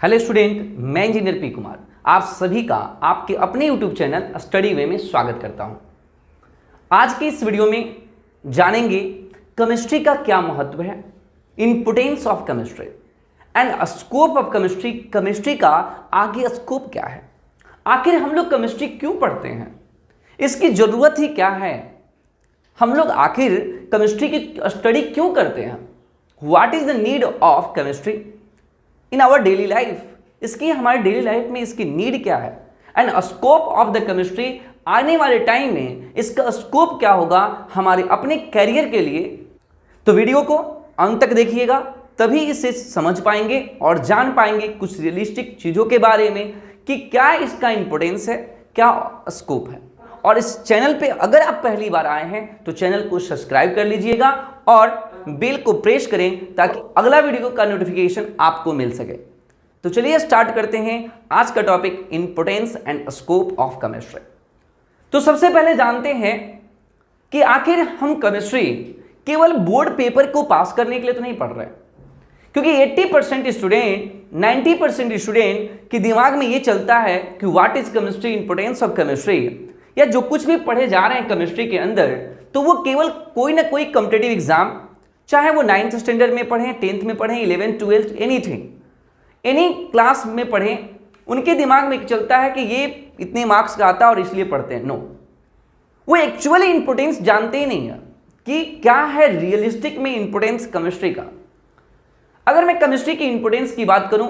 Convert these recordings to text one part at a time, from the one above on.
Hello student, मैं engineer P Kumar आप सभी का आपके अपने यूट्यूब चैनल स्टडी वे में स्वागत करता हूं। आज की इस वीडियो में जानेंगे केमिस्ट्री का क्या महत्व है, importance of chemistry and scope of chemistry. Chemistry का आगे स्कोप क्या है, आखिर हम लोग केमिस्ट्री क्यों पढ़ते हैं, इसकी जरूरत ही क्या है, हम लोग आखिर केमिस्ट्री की स्टडी क्यों करते हैं, what is the need of chemistry in our daily life, इसकी हमारे डेली लाइफ में इसकी नीड क्या है, and scope of the chemistry, आने वाले टाइम में इसका स्कोप क्या होगा हमारे अपने कैरियर के लिए। तो वीडियो को अंत तक देखिएगा, तभी इसे समझ पाएंगे और जान पाएंगे कुछ रियलिस्टिक चीज़ों के बारे में कि क्या इसका इंपॉर्टेंस है, क्या स्कोप है। और इस चैनल पे अगर आप पहली बार आए हैं तो चैनल को सब्सक्राइब कर लीजिएगा और बेल को प्रेस करें ताकि अगला वीडियो का नोटिफिकेशन आपको मिल सके। तो चलिए स्टार्ट करते हैं आज का topic, importance and scope of chemistry. तो सबसे पहले जानते हैं कि आखिर हम केमिस्ट्री केवल बोर्ड पेपर को पास करने के लिए तो नहीं पढ़ रहे, क्योंकि 80% स्टूडेंट 90% स्टूडेंट के दिमाग में ये चलता है कि what is chemistry, importance of chemistry, या जो कुछ भी पढ़े जा रहे हैं केमिस्ट्री के अंदर तो वो केवल कोई ना कोई कॉम्पिटिटिव एग्जाम, चाहे वो 9th स्टैंडर्ड में पढ़ें, 10th में पढ़ें, 11th 12th anything, any class में पढ़ें, उनके दिमाग में चलता है कि ये इतने मार्क्स का आता है और इसलिए पढ़ते हैं। नो, वो एक्चुअली इंपोर्टेंस जानते ही नहीं है कि क्या है रियलिस्टिक में इंपोर्टेंस केमिस्ट्री का। अगर मैं केमिस्ट्री की इंपोर्टेंस की बात करूं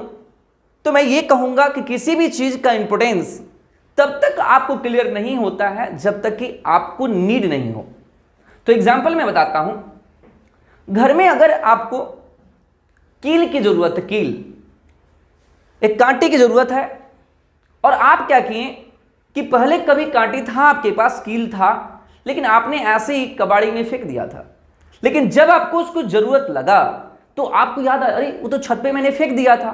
तो मैं ये कहूंगा कि किसी भी चीज का इंपोर्टेंस तब तक आपको क्लियर नहीं होता है जब तक कि आपको नीड नहीं हो। तो एग्जांपल मैं बताता हूं, घर में अगर आपको कील की जरूरत है, कील एक कांटे की जरूरत है, और आप क्या किए कि पहले कभी कांटे था आपके पास, कील था, लेकिन आपने ऐसे ही कबाड़ी में फेंक दिया था, लेकिन जब आपको उसको जरूरत लगा तो आपको याद आया, अरे वो तो छत पे मैंने फेंक दिया था।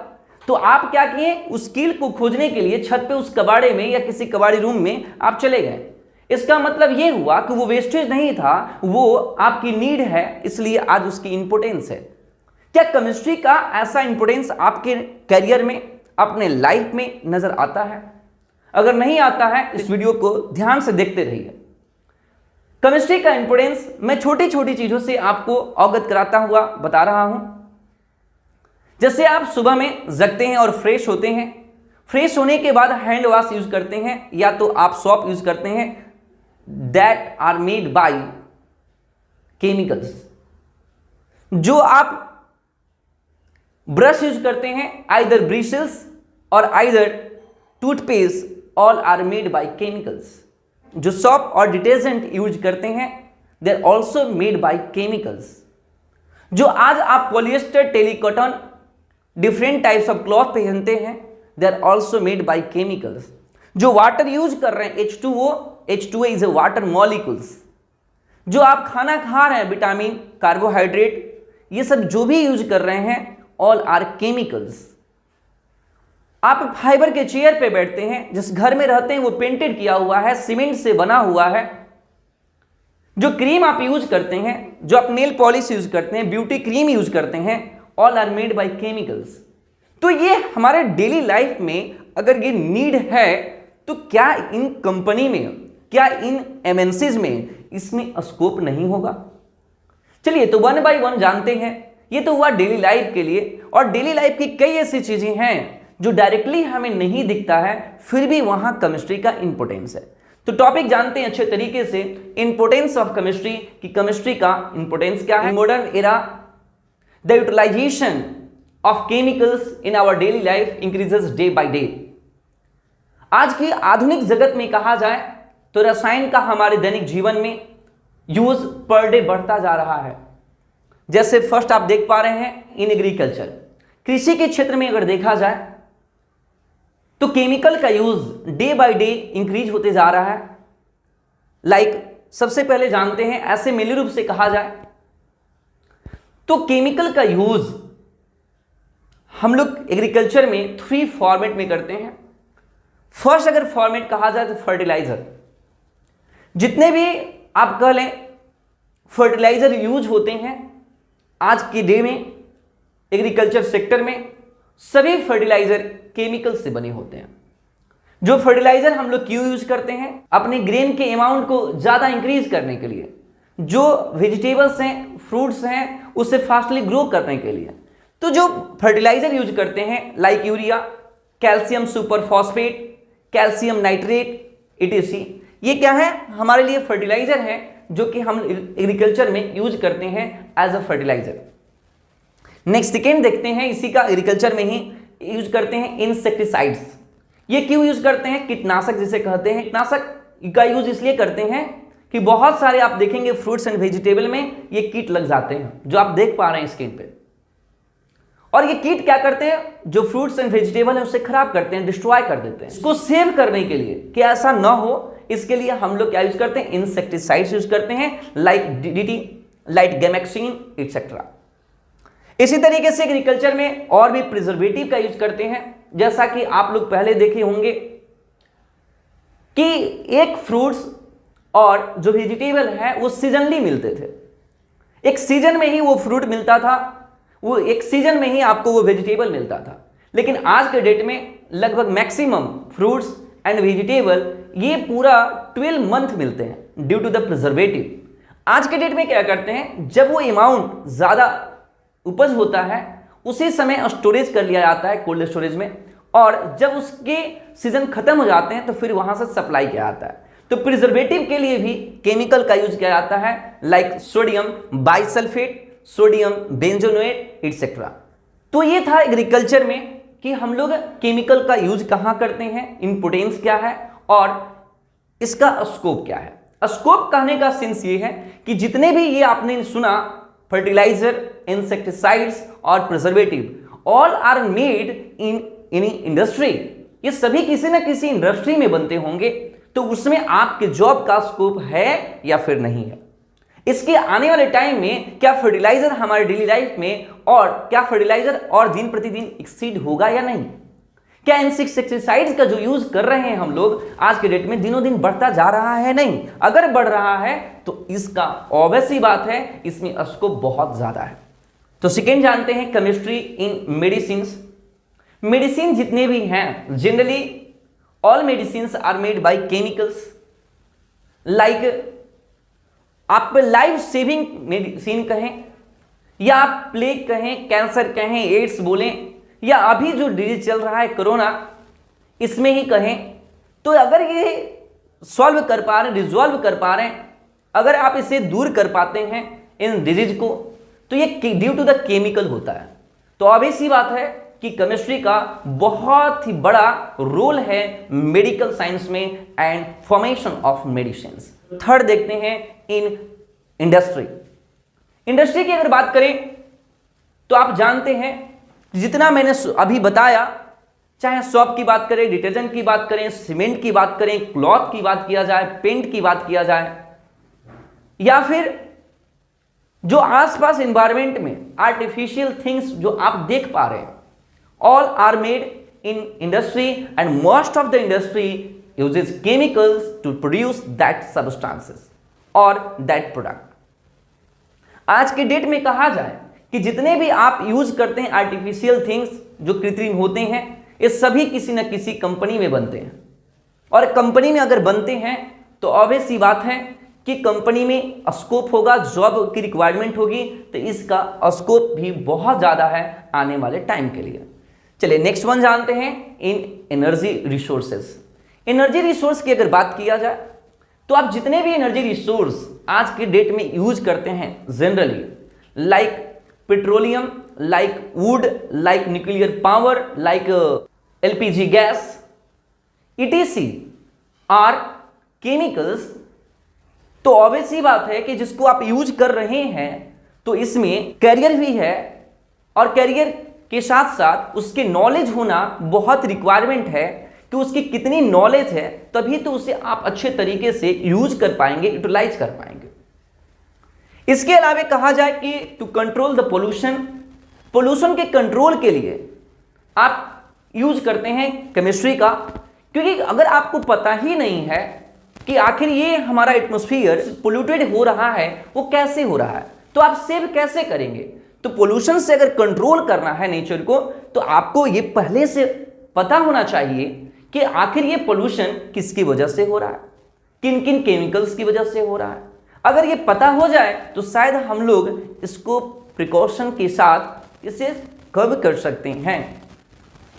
तो आप क्या किए, उस कील को खोजने के लिए छत पे उस कबाड़े में या किसी कबाड़ी रूम में आप चले गए। इसका मतलब ये हुआ कि वो वेस्टेज नहीं था, वो आपकी नीड है, इसलिए आज उसकी इंपोर्टेंस है। क्या केमिस्ट्री का ऐसा इंपोर्टेंस आपके कैरियर में, अपने लाइफ में नजर आता है? अगर नहीं आता है इस वीडियो को ध्यान से देखते रहिए। केमिस्ट्री का इंपोर्टेंस मैं छोटी छोटी चीजों से आपको अवगत कराता हुआ बता रहा हूं। जैसे आप सुबह में जगते हैं और फ्रेश होते हैं, फ्रेश होने के बाद हैंड वॉश यूज करते हैं या तो आप सोप यूज करते हैं, that are made by chemicals. जो आप ब्रश यूज करते हैं, आइदर ब्रिशल्स और either toothpaste, all are made by chemicals. जो सोप और डिटर्जेंट यूज करते हैं, they are also made by chemicals. जो आज आप polyester, terry cotton, different types of cloth पहनते हैं, they are also made by chemicals. जो वाटर यूज कर रहे हैं, H2O is a water molecules. जो आप खाना खा रहे हैं, विटामिन, कार्बोहाइड्रेट, ये सब जो भी यूज कर रहे हैं, ऑल आर केमिकल्स। आप फाइबर के चेयर पे बैठते हैं, जिस घर में रहते हैं वो पेंटेड किया हुआ है, सीमेंट से बना हुआ है। जो क्रीम आप यूज करते हैं, जो आप नेल पॉलिश यूज करते हैं, ब्यूटी क्रीम यूज करते हैं, all are made by chemicals. तो ये हमारे डेली लाइफ में अगर ये नीड है तो क्या इन कंपनी में, क्या इन एमएनसीज में इसमें स्कोप नहीं होगा? चलिए तो वन बाय वन जानते हैं। ये तो हुआ डेली लाइफ के लिए, और डेली लाइफ की कई ऐसी चीजें हैं जो डायरेक्टली हमें नहीं दिखता है, फिर भी वहां केमिस्ट्री का इंपोर्टेंस है। तो टॉपिक जानते हैं अच्छे तरीके से, इंपोर्टेंस ऑफ केमिस्ट्री, कि केमिस्ट्री का इंपोर्टेंस क्या है। Modern era, the utilization of chemicals in our daily life increases day by day. आज की आधुनिक जगत में कहा जाए तो रसायन का हमारे दैनिक जीवन में यूज पर डे बढ़ता जा रहा है। जैसे फर्स्ट आप देख पा रहे हैं इन एग्रीकल्चर, कृषि के क्षेत्र में अगर देखा जाए तो केमिकल का use day by day increase होते जा रहा है। लाइक सबसे पहले जानते हैं, ऐसे मेले रूप से कहा जाए तो केमिकल का यूज हम लोग एग्रीकल्चर में 3 फॉर्मेट में करते हैं। फर्स्ट अगर फॉर्मेट कहा जाए तो फर्टिलाइजर, जितने भी आप कह लें फर्टिलाइजर यूज होते हैं आज के डे में एग्रीकल्चर सेक्टर में, सभी फर्टिलाइजर केमिकल से बने होते हैं। जो फर्टिलाइजर हम लोग क्यों यूज करते हैं? अपने ग्रेन के अमाउंट को ज्यादा इंक्रीज करने के लिए, जो वेजिटेबल्स हैं, फ्रूट्स हैं, उसे फास्टली ग्रो करने के लिए। तो जो फर्टिलाइजर यूज करते हैं like urea, calcium super phosphate, calcium nitrate etc, ये क्या है? हमारे लिए फर्टिलाइजर है जो कि हम एग्रीकल्चर में यूज करते हैं as a fertilizer. Next second देखते हैं, इसी का एग्रीकल्चर में ही यूज करते हैं इंसेक्टिसाइड्स। ये क्यों यूज करते हैं? कीटनाशक जिसे कहते हैं। कीटनाशक का यूज इसलिए करते हैं कि बहुत सारे आप देखेंगे फ्रूट्स एंड वेजिटेबल में ये कीट लग जाते हैं, जो आप देख पा रहे हैं स्क्रीन पे। और ये कीट क्या करते हैं? जो फ्रूट्स एंड वेजिटेबल है उसे खराब करते हैं, डिस्ट्रॉय कर देते हैं। इसको सेव करने के लिए कि ऐसा ना हो, इसके लिए हम लोग क्या यूज करते हैं? इंसेक्टिसाइड्स यूज करते हैं like DDT, like gammexane etcetera. इसी तरीके से एग्रीकल्चर में और भी प्रिजर्वेटिव का यूज करते हैं। जैसा कि आप लोग पहले देखे होंगे कि एक फ्रूट्स और जो वेजिटेबल है वो सीजनली मिलते थे। एक सीजन में ही वो फ्रूट मिलता था, वो एक सीजन में ही आपको वो वेजिटेबल मिलता था। लेकिन आज के डेट में लगभग मैक्सिमम फ्रूट्स एंड वेजिटेबल ये पूरा 12 मंथ मिलते हैं ड्यू टू द प्रिजर्वेटिव। आज के डेट में क्या करते हैं? जब वो अमाउंट ज्यादा उपज होता है उसी समय स्टोरेज कर लिया जाता है कोल्ड स्टोरेज में, और जब उसके सीजन खत्म हो जाते हैं तो फिर वहां से सप्लाई किया जाता है। तो प्रिजर्वेटिव के लिए भी केमिकल का यूज किया जाता है like sodium bisulphate, sodium benzoate etcetera. तो ये था एग्रीकल्चर में कि हम लोग केमिकल का यूज कहां करते हैं, इंपोर्टेंस क्या है और इसका स्कोप क्या है। स्कोप कहने का सेंस ये है कि जितने भी ये आपने सुना फर्टिलाइजर, इंसेक्टिसाइड्स और preservative, all are made in any industry. ये सभी किसी ना किसी इंडस्ट्री में बनते होंगे, तो उसमें आपके जॉब का स्कोप है या फिर नहीं है। इसके आने वाले टाइम में क्या फर्टिलाइजर हमारे डेली लाइफ में, और क्या फर्टिलाइजर और दिन प्रतिदिन एक्सीड होगा या नहीं? क्या इंसेक्टिसाइड्स का जो यूज कर रहे हैं हम लोग आज के डेट में दिनों दिन बढ़ता जा रहा है? नहीं। अगर बढ़ रहा है तो इसका ऑब्वियस सी बात है, इसमें स्कोप बहुत ज्यादा है। तो सेकेंड जानते हैं केमिस्ट्री इन मेडिसिन। मेडिसिन जितने भी हैं, generally all medicine are made by chemicals. Like आप लाइफ सेविंग मेडिसिन कहें, या आप प्लेग कहें, कैंसर कहें, एड्स बोलें, या अभी जो डिजीज चल रहा है कोरोना, इसमें ही कहें, तो अगर ये सॉल्व कर पा रहे हैं, रिजॉल्व कर पा रहे हैं, अगर आप इसे दूर कर पाते हैं इन डिजीज को, तो ये ड्यू टू द केमिकल होता है। तो ऑब्वियस सी बात है कि केमिस्ट्री का बहुत ही बड़ा रोल है मेडिकल साइंस में and formation of medicines. Third देखते हैं इन इंडस्ट्री। इंडस्ट्री की अगर बात करें तो आप जानते हैं जितना मैंने अभी बताया, चाहे सॉप की बात करें, डिटर्जेंट की बात करें, सीमेंट की बात करें, क्लॉथ की बात किया जाए, पेंट की बात किया जाए, या फिर जो आसपास एनवायरनमेंट में आर्टिफिशियल थिंग्स जो आप देख पा रहे हैं, all are made in industry and most of the industry uses chemicals to produce that substances or that product। आज के डेट में कहा जाए कि जितने भी आप यूज करते हैं आर्टिफिशियल थिंग्स जो कृत्रिम होते हैं, ये सभी किसी न किसी कंपनी में बनते हैं। और कंपनी में अगर बनते हैं तो ऑब्वियस सी बात है कि कंपनी में स्कोप होगा, जॉब की रिक्वायरमेंट होगी, तो इसका स्कोप भी बहुत ज़्यादा है आने वाले टाइम के लिए। चलिए नेक्स्ट वन जानते हैं इन एनर्जी रिसोर्सेज। एनर्जी रिसोर्स की अगर बात किया जाए तो आप जितने भी एनर्जी रिसोर्स आज के डेट में यूज करते हैं generally, like petroleum, like wood, like nuclear power, like LPG gas etc are chemicals. तो ऑब्वियस ही बात है कि जिसको आप यूज कर रहे हैं तो इसमें कैरियर भी है, और कैरियर के साथ साथ उसके नॉलेज होना बहुत रिक्वायरमेंट है कि उसकी कितनी नॉलेज है, तभी तो उसे आप अच्छे तरीके से यूज कर पाएंगे, यूटिलाइज कर पाएंगे। इसके अलावा कहा जाए कि to control the pollution, pollution के कंट्रोल के लिए आप यूज करते हैं केमिस्ट्री का, क्योंकि अगर आपको पता ही नहीं है कि आखिर ये हमारा एटमॉस्फेयर पोल्यूटेड हो रहा है, वो कैसे हो रहा है, तो आप सेव कैसे करेंगे? तो पोल्यूशन से अगर कंट्रोल करना है नेचर को, तो आपको ये पहले से पता होना चाहिए कि आखिर ये पोल्यूशन किसकी वजह से हो रहा है, किन किन केमिकल्स की वजह से हो रहा है। अगर ये पता हो जाए तो शायद हम लोग इसको प्रिकॉशन के साथ इसे कम कर सकते हैं।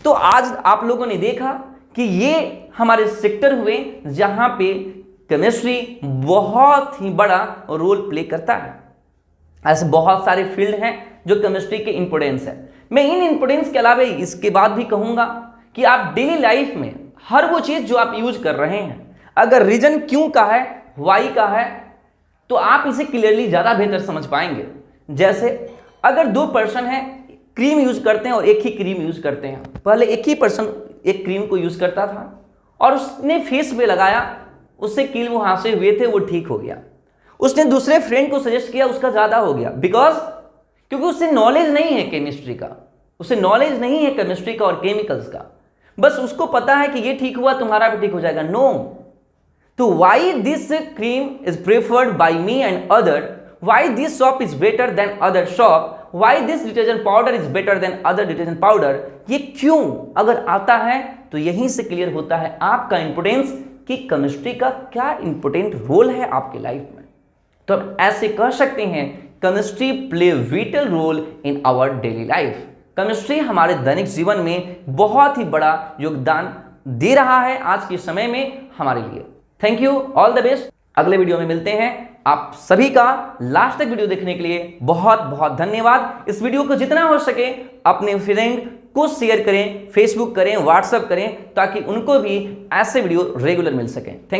तो आज आप लोगों ने देखा कि ये हमारे सेक्टर हुए जहां पे केमिस्ट्री बहुत ही बड़ा रोल प्ले करता है। ऐसे बहुत सारे फील्ड हैं जो केमिस्ट्री के इंपोर्टेंस है। मैं इन इंपोर्टेंस के अलावा इसके बाद भी कहूंगा कि आप डेली लाइफ में हर वो चीज जो आप यूज कर रहे हैं, अगर रीजन क्यों का है, वाई का है, तो आप इसे क्लियरली ज्यादा बेहतर समझ पाएंगे। जैसे अगर दो पर्सन है, क्रीम यूज करते हैं और एक ही क्रीम यूज करते हैं। पहले एक ही पर्सन एक क्रीम को यूज करता था और उसने फेस पे लगाया, उससे कील वहां से हुए थे, वो ठीक हो गया। उसने दूसरे फ्रेंड को सजेस्ट किया, उसका ज्यादा हो गया। बिकॉज क्योंकि उससे नॉलेज नहीं है केमिस्ट्री का, उसे नॉलेज नहीं है केमिस्ट्री का और केमिकल्स का। बस उसको पता है कि ये ठीक हुआ तुम्हारा भी ठीक हो जाएगा। नो। तो why this cream is preferred by me and other, why this shop is better than other shop, why this detergent powder is better than other detergent powder, ये क्यों अगर आता है तो यहीं से क्लियर होता है आपका इंपोर्टेंस कि केमिस्ट्री का क्या इंपोर्टेंट रोल है आपकी लाइफ में। तो हम ऐसे कह सकते हैं chemistry play vital role in our daily life. Chemistry हमारे दैनिक जीवन में बहुत ही बड़ा योगदान दे रहा है आज के समय में हमारे लिए। Thank you, all the best. अगले वीडियो में मिलते हैं। आप सभी का लास्ट तक वीडियो देखने के लिए बहुत बहुत धन्यवाद। इस वीडियो को जितना हो सके अपने फ्रेंड को शेयर करें, फेसबुक करें, व्हाट्सएप करें, ताकि उनको भी ऐसे वीडियो रेगुलर मिल सकें। थैंक